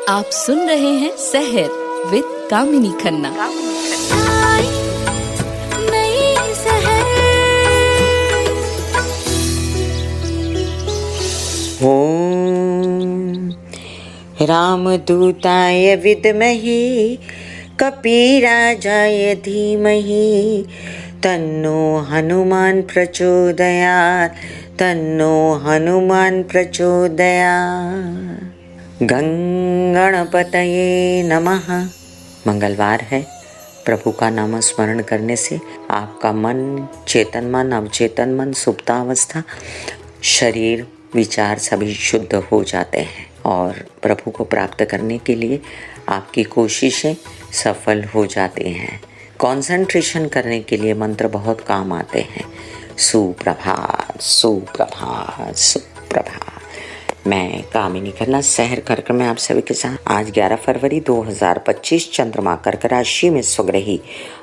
आप सुन रहे हैं सहर विद कामिनी खन्ना। ओम रामदूताय विद्महे कपीराजाय धीमहि तन्नो हनुमान प्रचोदयात् गणपतये नमः। मंगलवार है। प्रभु का नाम स्मरण करने से आपका मन, चेतन मन, अवचेतन मन, सुप्तावस्था, शरीर, विचार सभी शुद्ध हो जाते हैं और प्रभु को प्राप्त करने के लिए आपकी कोशिशें सफल हो जाती हैं। कंसंट्रेशन करने के लिए मंत्र बहुत काम आते हैं। सुप्रभात, सुप्रभात, सुप्रभात। मैं कामिनी खन्ना सहर कार्यक्रम में आप सभी के साथ आज 11 फरवरी 2025 चंद्रमा कर्क राशि में स्वग्रही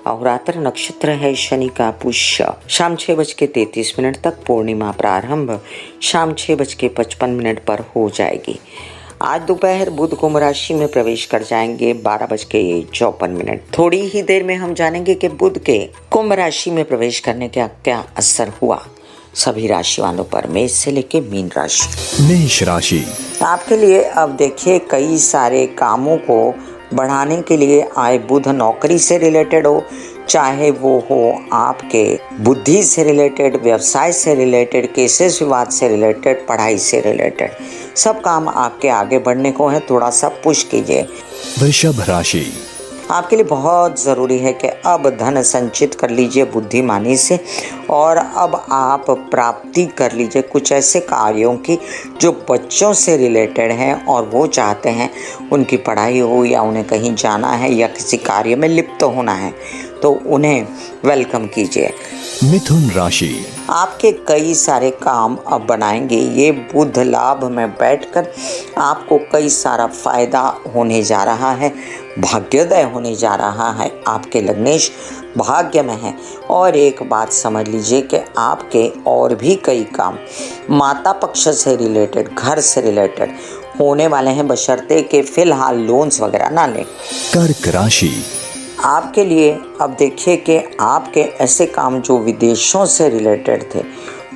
अहोरात्र नक्षत्र है शनि का पुष्य। शाम 6:33 तक पूर्णिमा प्रारंभ शाम 6:55 पर हो जाएगी। आज दोपहर बुध कुंभ राशि में प्रवेश कर जाएंगे 12:54। थोड़ी ही देर में हम जानेंगे कि बुध के कुंभ राशि में प्रवेश करने का क्या असर हुआ सभी राशि वालों पर, मेष से लेके मीन राशि। मेष राशि आपके लिए अब देखिए कई सारे कामों को बढ़ाने के लिए आए बुध नौकरी से रिलेटेड हो, चाहे वो हो आपके बुद्धि से रिलेटेड, व्यवसाय से रिलेटेड, केसेस विवाद से रिलेटेड, पढ़ाई से रिलेटेड, सब काम आपके आगे बढ़ने को है। थोड़ा सा पुश कीजिए। वृषभ राशि आपके लिए बहुत ज़रूरी है कि अब धन संचित कर लीजिए बुद्धिमानी से और अब आप प्राप्ति कर लीजिए कुछ ऐसे कार्यों की जो बच्चों से रिलेटेड हैं और वो चाहते हैं उनकी पढ़ाई हो या उन्हें कहीं जाना है या किसी कार्य में लिप्त होना है, तो उन्हें वेलकम कीजिए। मिथुन राशि आपके कई सारे काम अब बनाएंगे। ये बुध लाभ में बैठकर आपको कई सारा फायदा होने जा रहा है, भाग्योदय होने जा रहा है। आपके लग्नेश भाग्य में है। और एक बात समझ लीजिए कि आपके और भी कई काम माता पक्ष से रिलेटेड, घर से रिलेटेड होने वाले हैं, बशर्ते कि फिलहाल लोन्स वगैरह ना लें। कर्क राशि आपके लिए अब देखिए कि आपके ऐसे काम जो विदेशों से रिलेटेड थे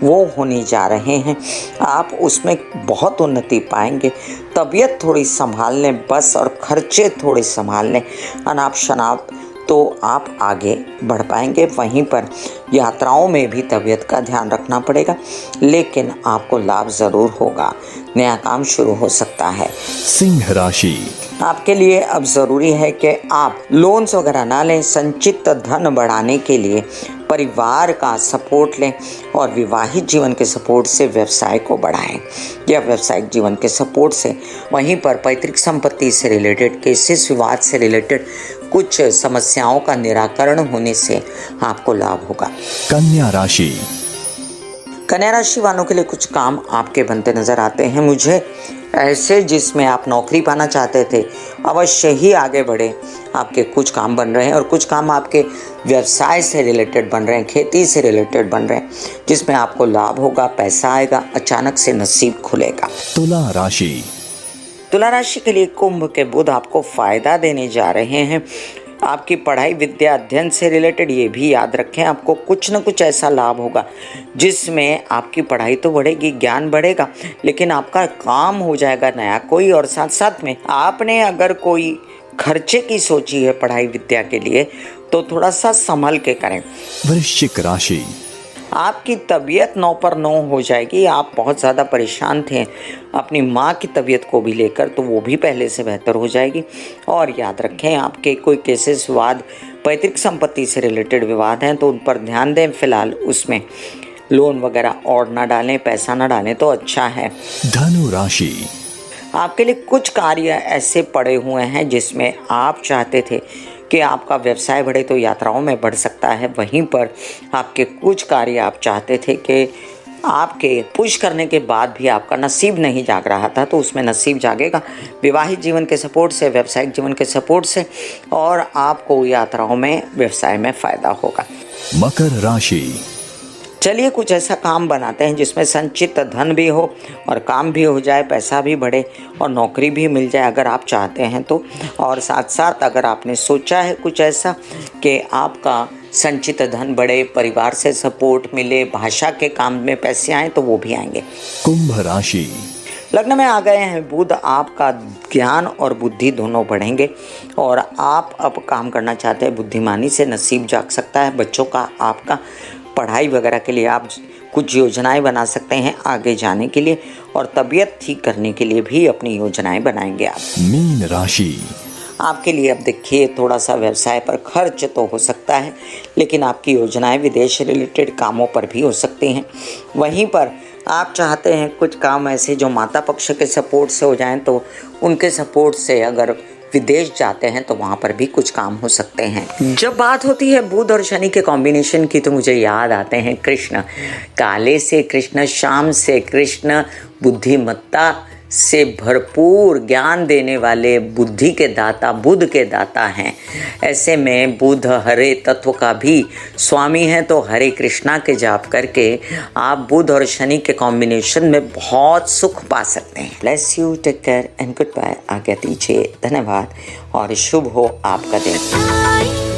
वो होने जा रहे हैं। आप उसमें बहुत उन्नति पाएंगे। तबीयत थोड़ी संभाल लें बस, और खर्चे थोड़े संभाल लें, अनाप शनाप, तो आप आगे बढ़ पाएंगे। वहीं पर यात्राओं में भी तबीयत का ध्यान रखना पड़ेगा, लेकिन आपको लाभ ज़रूर होगा। नया काम शुरू हो सकता है। सिंह राशि आपके लिए अब ज़रूरी है कि आप लोन्स वगैरह ना लें। संचित धन बढ़ाने के लिए परिवार का सपोर्ट लें और विवाहित जीवन के सपोर्ट से व्यवसाय को बढ़ाएं या व्यावसायिक जीवन के सपोर्ट से। वहीं पर पैतृक संपत्ति से रिलेटेड, केसेस विवाद से रिलेटेड कुछ समस्याओं का निराकरण होने से आपको लाभ होगा। कन्या राशि कन्या राशि वालों के लिए कुछ काम आपके बनते नजर आते हैं मुझे ऐसे, जिसमें आप नौकरी पाना चाहते थे अवश्य ही आगे बढ़े। आपके कुछ काम बन रहे हैं और कुछ काम आपके व्यवसाय से रिलेटेड बन रहे हैं, खेती से रिलेटेड बन रहे हैं, जिसमें आपको लाभ होगा, पैसा आएगा, अचानक से नसीब खुलेगा। तुला राशि तुला राशि के लिए कुंभ के बुध आपको फायदा देने जा रहे हैं। आपकी पढ़ाई, विद्या, अध्ययन से रिलेटेड ये भी याद रखें, आपको कुछ न कुछ ऐसा लाभ होगा जिसमें आपकी पढ़ाई तो बढ़ेगी, ज्ञान बढ़ेगा, लेकिन आपका काम हो जाएगा नया कोई। और साथ साथ में आपने अगर कोई खर्चे की सोची है पढ़ाई विद्या के लिए तो थोड़ा सा संभल के करें। वृश्चिक राशि आपकी तबीयत 9 पर 9 हो जाएगी। आप बहुत ज़्यादा परेशान थे अपनी माँ की तबीयत को भी लेकर, तो वो भी पहले से बेहतर हो जाएगी। और याद रखें आपके कोई केसेस विवाद, पैतृक संपत्ति से रिलेटेड विवाद हैं तो उन पर ध्यान दें। फिलहाल उसमें लोन वगैरह और ना डालें, पैसा ना डालें तो अच्छा है। धनु राशि आपके लिए कुछ कार्य ऐसे पड़े हुए हैं जिसमें आप चाहते थे कि आपका व्यवसाय बढ़े तो यात्राओं में बढ़ सकता है। वहीं पर आपके कुछ कार्य आप चाहते थे कि आपके पुश करने के बाद भी आपका नसीब नहीं जाग रहा था, तो उसमें नसीब जागेगा। विवाहित जीवन के सपोर्ट से, व्यावसायिक जीवन के सपोर्ट से, और आपको यात्राओं में, व्यवसाय में फ़ायदा होगा। मकर राशि चलिए कुछ ऐसा काम बनाते हैं जिसमें संचित धन भी हो और काम भी हो जाए, पैसा भी बढ़े और नौकरी भी मिल जाए अगर आप चाहते हैं तो। और साथ साथ अगर आपने सोचा है कुछ ऐसा कि आपका संचित धन बढ़े, परिवार से सपोर्ट मिले, भाषा के काम में पैसे आए, तो वो भी आएंगे। कुंभ राशि। लग्न में आ गए हैं बुध, आपका ज्ञान और बुद्धि दोनों बढ़ेंगे और आप अब काम करना चाहते हैं बुद्धिमानी से नसीब जाग सकता है। बच्चों का आपका पढ़ाई वगैरह के लिए आप कुछ योजनाएं बना सकते हैं आगे जाने के लिए, और तबीयत ठीक करने के लिए भी अपनी योजनाएं बनाएंगे आप। मीन राशि। आपके लिए अब देखिए थोड़ा सा व्यवसाय पर खर्च तो हो सकता है, लेकिन आपकी योजनाएं विदेश रिलेटेड कामों पर भी हो सकती हैं। वहीं पर आप चाहते हैं कुछ काम ऐसे जो माता पक्ष के सपोर्ट से हो जाएं, तो उनके सपोर्ट से अगर विदेश जाते हैं तो वहाँ पर भी कुछ काम हो सकते हैं। जब बात होती है बुध और शनि के कॉम्बिनेशन की तो मुझे याद आते हैं कृष्ण। काले से कृष्ण, शाम से कृष्ण, बुद्धिमत्ता से भरपूर ज्ञान देने वाले बुद्धि के दाता, बुध के दाता हैं। ऐसे में बुध हरे तत्व का भी स्वामी है, तो हरे कृष्णा के जाप करके आप बुध और शनि के कॉम्बिनेशन में बहुत सुख पा सकते हैं। Bless you, take care and goodbye. आज्ञा दीजिए, धन्यवाद और शुभ हो आपका दिन।